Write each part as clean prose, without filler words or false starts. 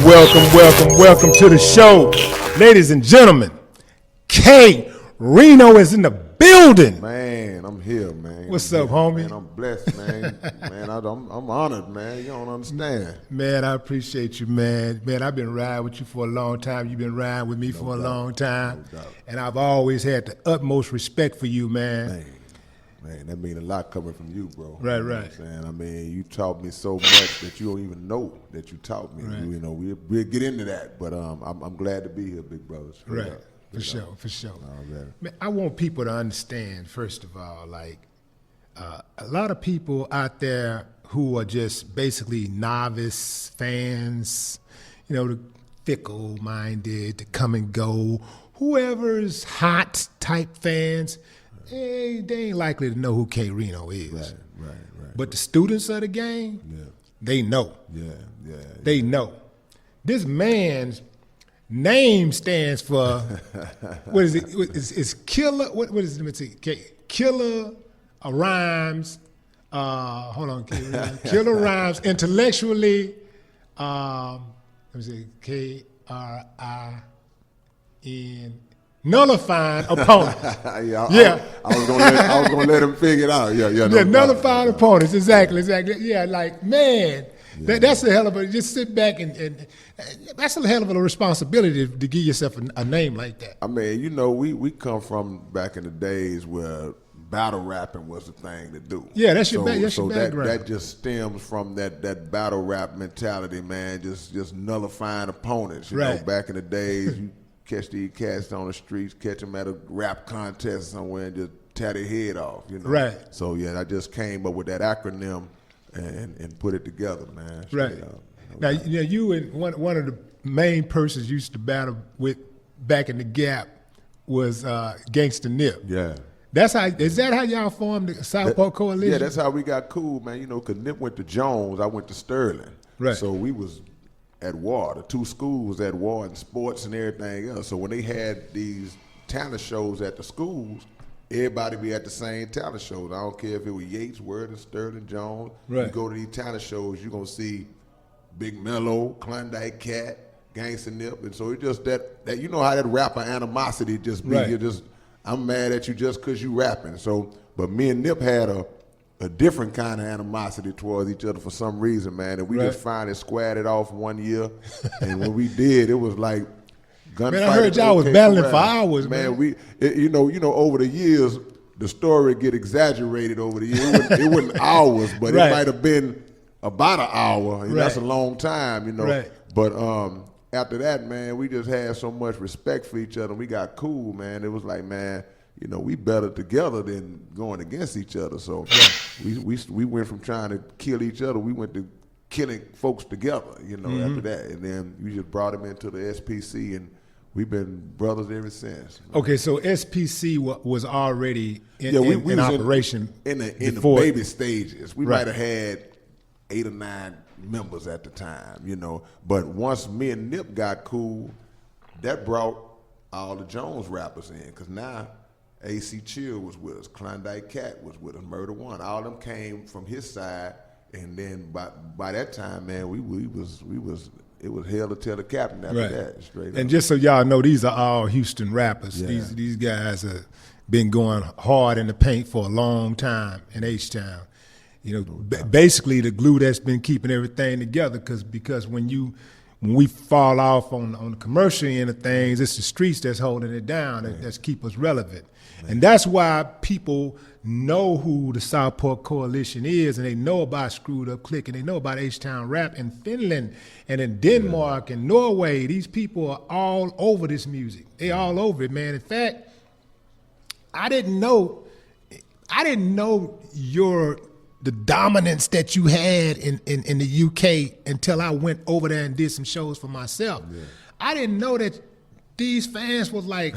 welcome to the show. Ladies and gentlemen, K-Reno is in the building. Man, I'm here, man. What's up, homie? Man, I'm blessed, man. Man, I'm honored, man. You don't understand. Man, I appreciate you, man. Man, I've been riding with you for a long time. You've been riding with me for a long time. No doubt. And I've always had the utmost respect for you, man. Man, that means a lot coming from you, bro. Right. You know what I'm saying? I mean, you taught me so much that you don't even know that you taught me. Right. You know, we'll get into that, but I'm glad to be here, big brothers. Right. For sure. Already. Man, I want people to understand, first of all, like a lot of people out there who are just basically novice fans, you know, the fickle-minded, the come and go, whoever's hot type fans, they ain't likely to know who K-Reno is. Right. But the students of the game, they know. Yeah. They know. This man's name stands for, what is it? It's killer, what is it? Let me see. Killer rhymes, hold on, killer rhymes intellectually, let me see, K-R-I-N, nullifying opponents. I was gonna let him figure it out. Nullifying opponents, exactly. Yeah, like, man, that's a hell of a, just sit back and that's a hell of a responsibility to give yourself a name like that. I mean, you know, we come from back in the days where battle rapping was the thing to do. Yeah, that's your background. That just stems from that battle rap mentality, man. Just nullifying opponents. You know, back in the days, you catch these cats on the streets, catch them at a rap contest somewhere, and just tear their head off. You know. Right. So I just came up with that acronym and put it together, man. Right. Now, you and one of the main persons you used to battle with back in the Gap was Gangsta Nip. Yeah. Is that how y'all formed the Southpaw Coalition? Yeah, that's how we got cool, man. You know, because Nip went to Jones, I went to Sterling. Right. So we was at war. The two schools at war in sports and everything else. So when they had these talent shows at the schools, everybody be at the same talent shows. I don't care if it was Yates, Worden, Sterling, Jones. Right. You go to these talent shows, you're going to see Big Mello, Klondike Cat, Gangsta Nip. And so it's just that you know how that rapper animosity just be. Right. You're just, I'm mad at you just because you rapping. So, but me and Nip had a different kind of animosity towards each other for some reason, man. And we just finally squared it off one year. And when we did, it was like gunfight. Man, I heard y'all was battling for hours, man. You know, over the years, the story get exaggerated over the years. It wasn't hours, but it might have been about an hour. And that's a long time, you know. Right. But after that, man, we just had so much respect for each other. We got cool, man. It was like, man, you know, we better together than going against each other. So we went from trying to kill each other, we went to killing folks together, you know, after that. And then we just brought them into the SPC, and we've been brothers ever since. Okay, so SPC was already in operation. In the baby stages. We might have had 8 or 9 members at the time, you know. But once me and Nip got cool, that brought all the Jones rappers in, because now AC Chill was with us, Klondike Cat was with us, Murder One. All of them came from his side, and then by that time, man, it was hell to tell the captain after that, straight up. And just so y'all know, these are all Houston rappers. Yeah. These guys have been going hard in the paint for a long time in H-Town. You know, basically the glue that's been keeping everything together, because when we fall off on the commercial end of things, it's the streets that's holding it down, that's keep us relevant. And that's why people know who the Southpaw Coalition is, and they know about Screwed Up Click, and they know about H-Town Rap in Finland and in Denmark and Norway. These people are all over this music. They all over it, man. In fact, I didn't know the dominance that you had in the UK until I went over there and did some shows for myself. Yeah. I didn't know that these fans was like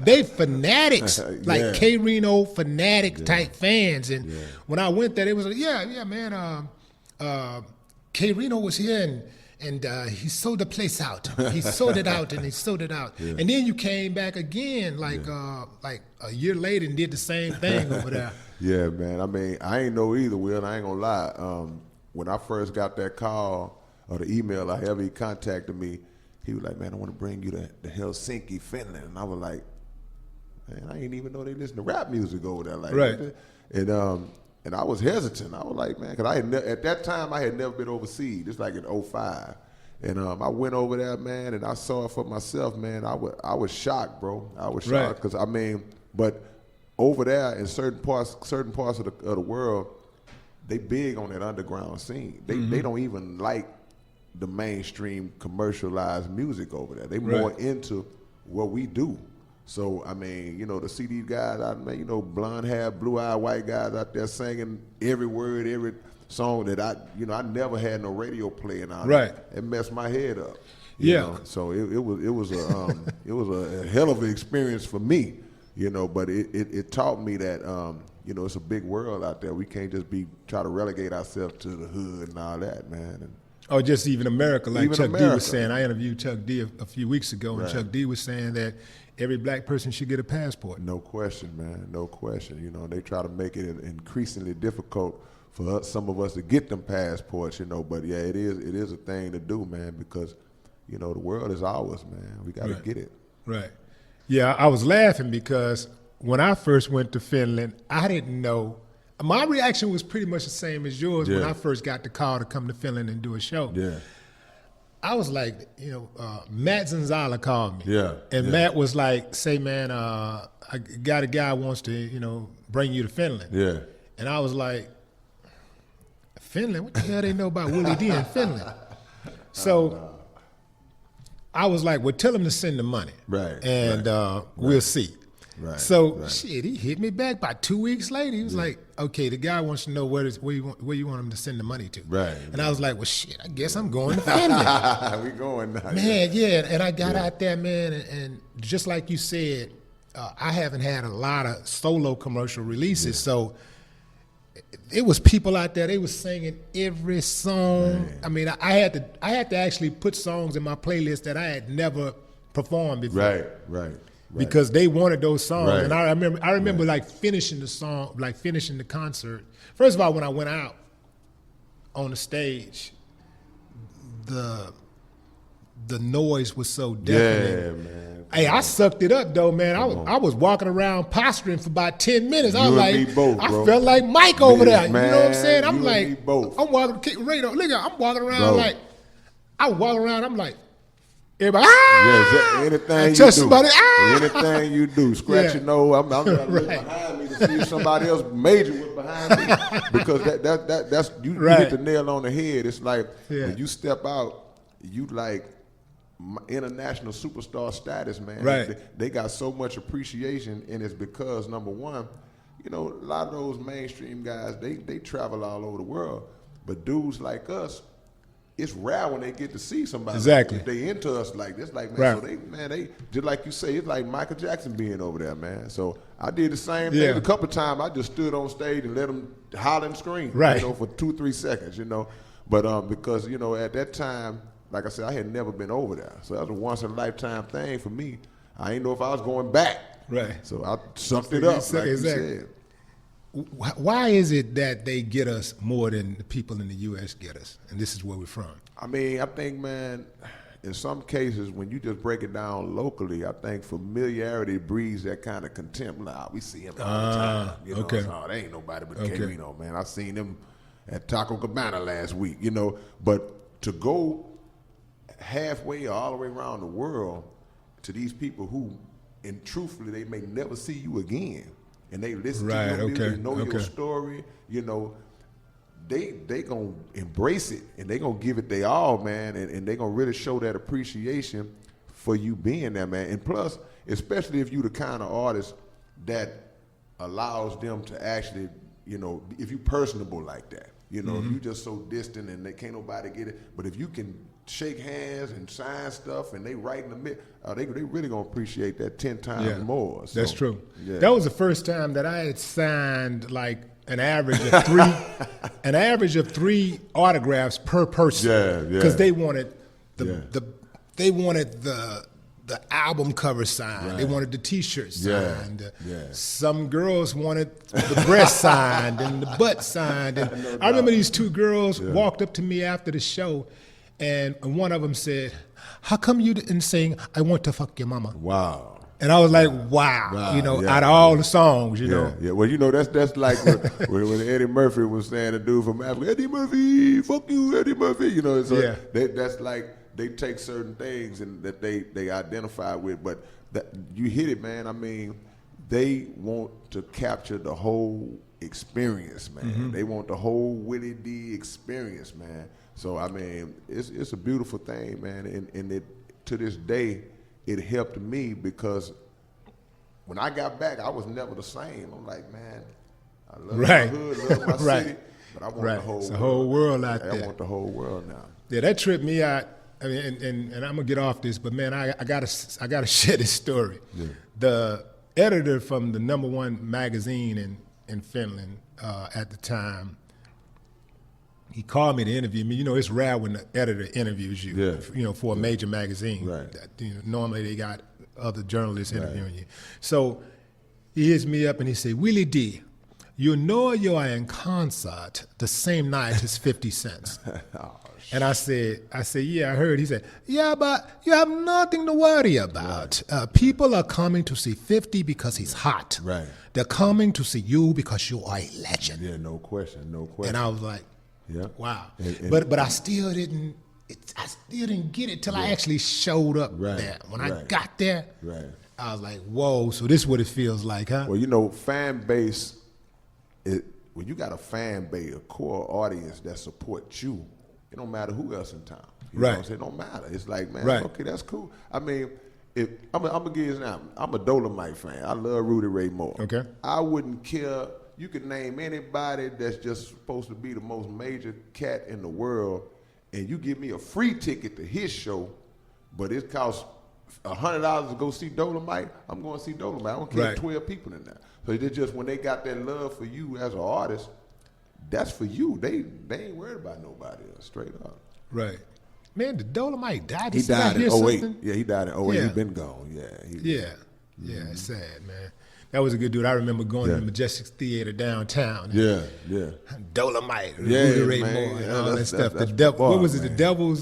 they fanatics, like K-Reno fanatic type fans. And when I went there, they was like, yeah, man, K-Reno was here and he sold the place out. He sold it out and he sold it out. Yeah. And then you came back again like a year later and did the same thing over there. Yeah, man. I mean, I ain't know either, Will. I ain't gonna lie. When I first got that call, or the email, or however he contacted me, he was like, man, I want to bring you to Helsinki, Finland. And I was like, man, I didn't even know they listen to rap music over there. Like, right. And I was hesitant. I was like, man, because at that time I had never been overseas. It's like in 2005. And I went over there, man, and I saw it for myself, man. I was shocked, bro. I was shocked because but over there in certain parts of the world, they big on that underground scene. They don't even like the mainstream commercialized music over there. They more into what we do. So, I mean, to see these guys out there, blonde hair, blue-eyed white guys out there singing every word, every song that I never had no radio playing on. Right. It messed my head up. So it was a hell of an experience for me, but it taught me that, it's a big world out there. We can't just try to relegate ourselves to the hood and all that, man. Or just even America, like even Chuck America. D was saying. I interviewed Chuck D a few weeks ago, and Chuck D was saying that every black person should get a passport. No question, man. No question. They try to make it increasingly difficult for some of us to get them passports, But yeah, it is a thing to do, man, because the world is ours, man. We got to get it. Right. Yeah, I was laughing because when I first went to Finland, I didn't know. My reaction was pretty much the same as yours when I first got the call to come to Finland and do a show. Yeah. I was like, Matt Zanzala called me. Yeah. And Matt was like, say, man, I got a guy who wants to, bring you to Finland. Yeah. And I was like, Finland? What the hell they know about Willie D in Finland? So I was like, well, tell him to send the money. Right. And we'll see. Right. So shit, he hit me back about 2 weeks later. He was like, okay, the guy wants to know where you want him to send the money to. Right. And I was like, well, shit, I guess I'm going to Finland. We going now. Man, yeah. And I got out there, man, and just like you said, I haven't had a lot of solo commercial releases, so it was people out there. They was singing every song. Man. I mean, I had to actually put songs in my playlist that I had never performed before. Right. Because they wanted those songs, Right. and I remember like finishing the song, like finishing the concert. First of all, when I went out on the stage, the noise was so deafening. Yeah, man. Hey, I sucked it up though, man. I was walking around posturing for about 10 minutes. I was You like, and me both, I bro. felt like Mike over there. You Man, know what I'm saying? I'm you like, and me both. I'm walking K-Reno. Look, I'm walking around Bro. like, I was walking around. I'm like, everybody, Yes, anything you touch do. somebody, Anything you do. Scratch your nose. I'm looking Right. behind me to see if somebody else major was behind me. Because that's you Right. hit the nail on the head. It's like when Yeah. you step out, you like international superstar status, man. Right. They got so much appreciation, and it's because, number one, a lot of those mainstream guys, they travel all over the world. But dudes like us, it's rare when they get to see somebody. Exactly. If they into us like this, like, man, Right. so they just like you say, it's like Michael Jackson being over there, man. So I did the same thing Yeah. a couple of times. I just stood on stage and let them holler and scream, Right. for 2-3 seconds, But because, at that time, like I said, I had never been over there. So that was a once-in-a-lifetime thing for me. I didn't know if I was going back. Right. So I sucked it up, like you Exactly. said. Why is it that they get us more than the people in the U.S. get us? And this is where we're from. I mean, I think, man, in some cases, when you just break it down locally, I think familiarity breeds that kind of contempt. Nah, we see him all the time. Okay. So, they ain't nobody but Okay. K-Reno, man. I seen him at Taco Cabana last week, But to go halfway or all the way around the world to these people who, and truthfully, they may never see you again. And they listen to your music, know your story, they gonna embrace it and they gonna give it their all, man, and they gonna really show that appreciation for you being there, man. And plus, especially if you the kind of artist that allows them to actually, if you personable like that, if you just so distant and they can't nobody get it, but if you can shake hands and sign stuff and they right in the middle, they really gonna appreciate that 10 times more. So, that's true. Yeah. That was the first time that I had signed like an average of three autographs per person. Yeah. Because they wanted Yeah. the album cover signed. Right. They wanted the T-shirt Yeah. signed. Yeah. Some girls wanted the breast signed and the butt signed. And I remember these two girls walked up to me after the show, and one of them said, "How come you didn't sing 'I Want to Fuck Your Mama'?" Wow. And I was like, "Wow!" You know, out of all the songs, you know. Yeah. Well, you know, that's like when Eddie Murphy was saying, "The dude from Africa, Eddie Murphy, fuck you, Eddie Murphy." You know, so that's like they take certain things and that they identify with, but you hit it, man. I mean, they want to capture the whole experience, man. Mm-hmm. They want the whole Willie D experience, man. So I mean, it's a beautiful thing, man, and it to this day. It helped me because when I got back, I was never the same. I'm like, man, I love my hood, love my city, but I want the whole world. It's the whole world out there. I want the whole world now. Yeah, that tripped me out. I mean, and I'm gonna get off this, but man, I gotta share this story. Yeah. The editor from the #1 magazine in Finland at the time. He called me to interview me. You know, it's rare when the editor interviews you, you know, for a major magazine. Right. You know, normally they got other journalists interviewing you. So he hits me up and he said, "Willie D, you know you are in concert the same night as 50 Cent." And I said, "Yeah, I heard." He said, "Yeah, but you have nothing to worry about. People are coming to see 50 because he's hot. Right. They're coming to see you because you are a legend." Yeah, no question. And I was like, yeah. Wow. But I still didn't get it till I actually showed up there. When I got there, I was like, whoa, so this is what it feels like, huh? Well, you know, fan base, when you got a fan base, a core audience that supports you, it don't matter who else in town. You know what I'm saying? It don't matter. It's like, man, okay, that's cool. I mean, I'm going to give you an example. I'm a Dolomite fan. I love Rudy Ray Moore. Okay. I wouldn't care. You could name anybody that's just supposed to be the most major cat in the world, and you give me a free ticket to his show, but it costs $100 to go see Dolomite, I'm going to see Dolomite. I don't care if 12 people in there. So it's just when they got that love for you as an artist, that's for you. They ain't worried about nobody else, straight up. Right. Man, the Dolomite died. He died in 08. Something? Yeah, he died in 08. Yeah. He's been gone. Yeah. It's sad, man. That was a good dude. I remember going to the Majestic Theater downtown. Yeah. Dolomite, Rudy Ray Moore, and all that stuff. What was it? The Devil's...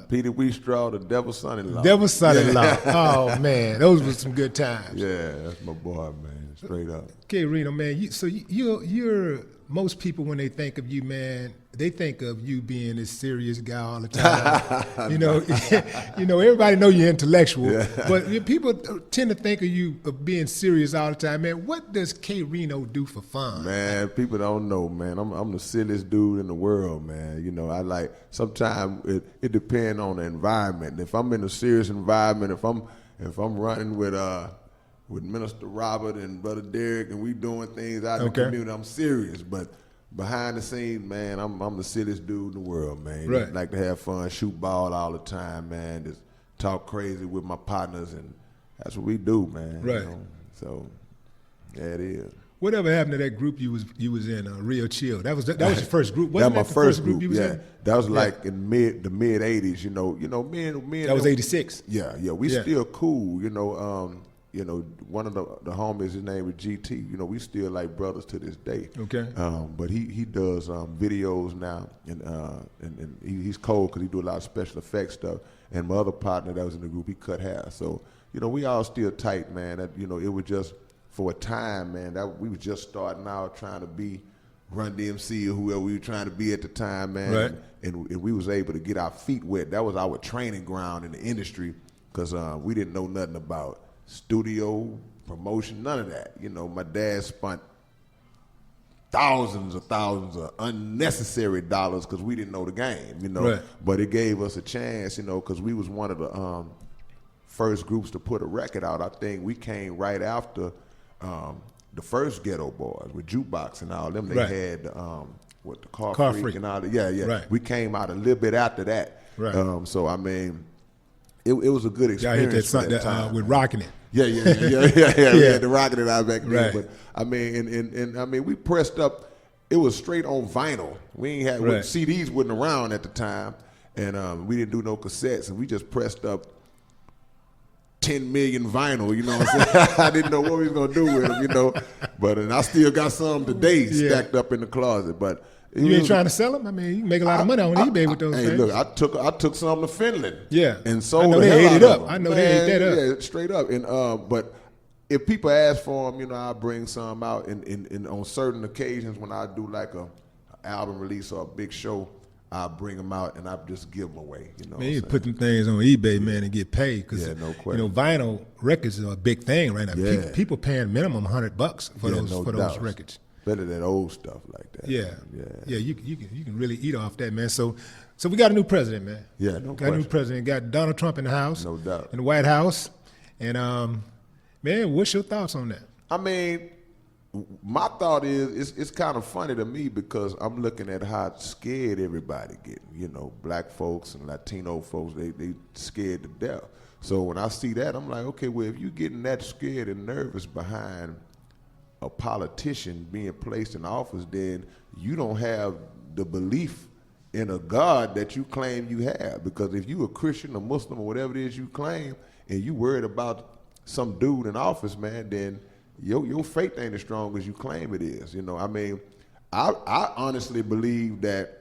Peter Wheatstraw, the Devil's son-in-law. Devil's son-in-law. Oh, man. Those were some good times. Yeah, that's my boy, man. Straight up. K-Reno, man. You're... Most people, when they think of you, man, they think of you being this serious guy all the time. you know, everybody know you're intellectual, but people tend to think of you of being serious all the time. Man, what does K-Reno do for fun? Man, people don't know, man. I'm the silliest dude in the world, man. You know, I like, sometimes it depends on the environment. If I'm in a serious environment, if I'm running with Minister Robert and Brother Derek, and we doing things out in the community, I'm serious. But behind the scenes, man, I'm the silliest dude in the world, man. Right. Like to have fun, shoot ball all the time, man. Just talk crazy with my partners, and that's what we do, man. Right. You know? So, yeah, it is. Whatever happened to that group you was in, Real Chill? That was your first group. Wasn't that that my the first group you was in? That was like in the mid '80s. You know, me and that was '86. Yeah. We still cool. You know, one of the homies, his name is GT. You know, we still like brothers to this day. Okay. But he does videos now, and he's cold because he do a lot of special effects stuff. And my other partner that was in the group, he cut hair. So, you know, we all still tight, man. That, you know, it was just for a time, man. That we was just starting out trying to be Run DMC or whoever we were trying to be at the time, man. Right. And we was able to get our feet wet. That was our training ground in the industry because we didn't know nothing about studio, promotion, none of that. You know, my dad spent thousands of unnecessary dollars because we didn't know the game, you know. Right. But it gave us a chance, you know, because we was one of the first groups to put a record out. I think we came right after the first Ghetto Boys with Jukebox and all them. They had the Car Freak and all that. Yeah. Right. We came out a little bit after that. Right. So I mean, it was a good experience. Y'all hit that time with Rockin' It. Yeah. We had the Rockin' It out back then. Right. But I mean, and I mean, we pressed up. It was straight on vinyl. We ain't had CDs wasn't around at the time, and we didn't do no cassettes, and we just pressed up 10 million vinyl. You know what I'm saying? I didn't know what we was gonna do with them. You know, But and I still got some today stacked up in the closet. But you ain't trying to sell them? I mean, you can make a lot of money on eBay with those things. Hey, look, I took some to Finland. Yeah, and sold. I know the they hell ate it out up. of them. I know they ate that up. Yeah, straight up. And but if people ask for them, I bring some out. And on certain occasions when I do like a album release or a big show, I bring them out and I just give them away. Man, you put them things on eBay, man, and get paid because no question. Vinyl records are a big thing right now. Yeah. People paying minimum $100 for those records. Better than old stuff like that. Yeah. You can really eat off that, man. So we got a new president, man. Yeah, no got question. a new president. Got Donald Trump in the House, no doubt, in the White House, and man, what's your thoughts on that? I mean, my thought is it's kind of funny to me because I'm looking at how scared everybody getting. Black folks and Latino folks, they scared to death. So when I see that, I'm like, okay, well, if you're getting that scared and nervous behind a politician being placed in office, then you don't have the belief in a God that you claim you have. Because if you a Christian, a Muslim, or whatever it is you claim, and you worried about some dude in office, man, then your faith ain't as strong as you claim it is. I mean, I honestly believe that.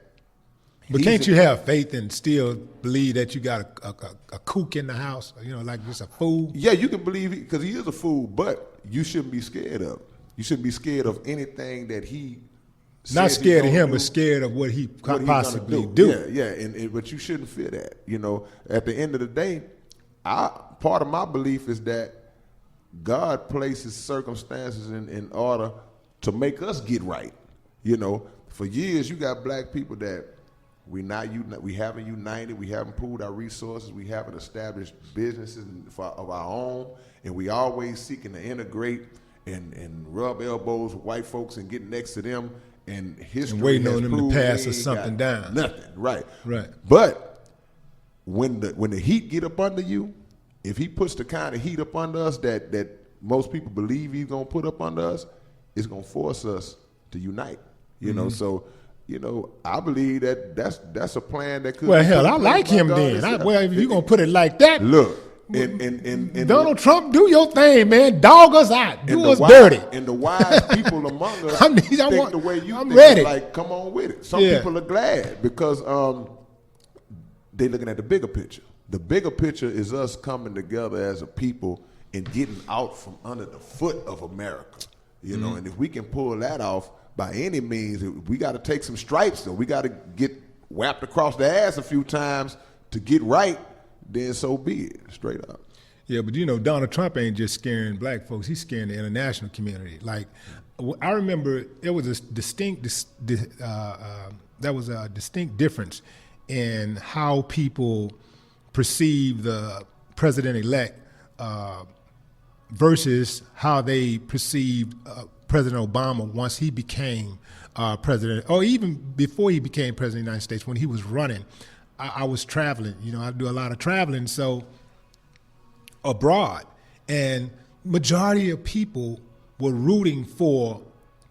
But can't you have faith and still believe that you got a kook in the house, like just a fool? Yeah, you can believe it because he is a fool, but you shouldn't be scared of him. You shouldn't be scared of anything that he not scared of him, but scared of what he could possibly do. Yeah, but you shouldn't fear that. At the end of the day, part of my belief is that God places circumstances in order to make us get right. For years you got black people that we haven't united, we haven't pooled our resources, we haven't established businesses of our own, and we always seeking to integrate and rub elbows with white folks and get next to them, and history and waiting has on them proved to pass us something down. Nothing, right? But when the heat get up under you, if he puts the kind of heat up under us that most people believe he's gonna put up under us, it's gonna force us to unite. So I believe that's a plan that could. Well, hell, I like him then. If you're gonna put it like that, look. And Donald Trump, do your thing, man. Dog us out. Do us dirty. And the wise people among us think the way you think. Ready. Like, come on with it. Some people are glad because they're looking at the bigger picture. The bigger picture is us coming together as a people and getting out from under the foot of America. And if we can pull that off by any means, we got to take some stripes, though. We got to get whapped across the ass a few times to get right. Then so be it, straight up. Yeah, but Donald Trump ain't just scaring black folks; he's scaring the international community. Like, I remember there was a distinct difference in how people perceive the president-elect versus how they perceived President Obama once he became president, or even before he became president of the United States when he was running. I was traveling, I do a lot of traveling, so abroad, and majority of people were rooting for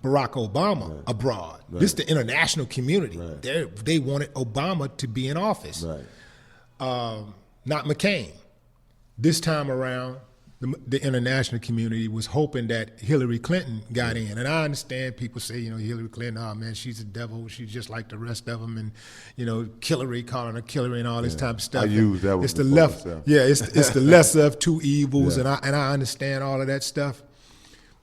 Barack Obama abroad. This is the international community. They wanted Obama to be in office, not McCain. This time around, the international community was hoping that Hillary Clinton got in. And I understand people say, Hillary Clinton, oh man, she's a devil. She's just like the rest of them. And, Killary, calling her Killary and all this type of stuff. I use that one. It's the left. Yeah, it's the lesser of two evils. And I understand all of that stuff.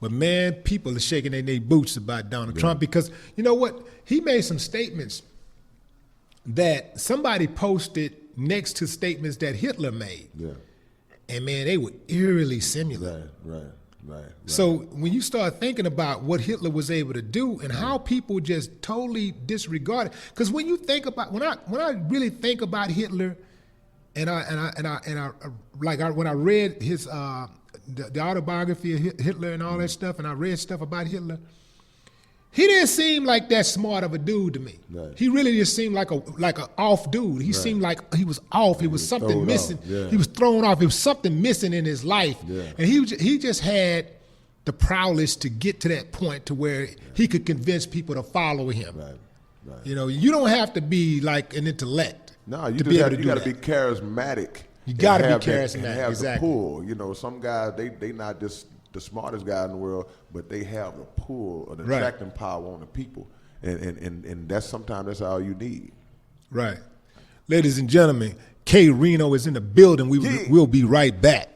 But man, people are shaking their boots about Donald Trump because you know what? He made some statements that somebody posted next to statements that Hitler made. Yeah. And man, they were eerily similar. Right. So when you start thinking about what Hitler was able to do and how people just totally disregard it, because when you think about when I really think about Hitler, when I read his the autobiography of Hitler and all that stuff, and I read stuff about Hitler, he didn't seem like that smart of a dude to me. Right. He really just seemed like a off dude. He seemed like he was off. He was something missing. Yeah. He was thrown off. There was something missing in his life. Yeah. And he just had the prowess to get to that point to where he could convince people to follow him. Right. You don't have to be like an intellect. No, you got to be charismatic. You got to be charismatic. And have exactly. the pull. Some guys they not just the smartest guys in the world, but they have the pull or the Right. attracting power on the people, and that's sometimes that's all you need. Right. Ladies and gentlemen, K-Reno is in the building. Yeah. We'll be right back.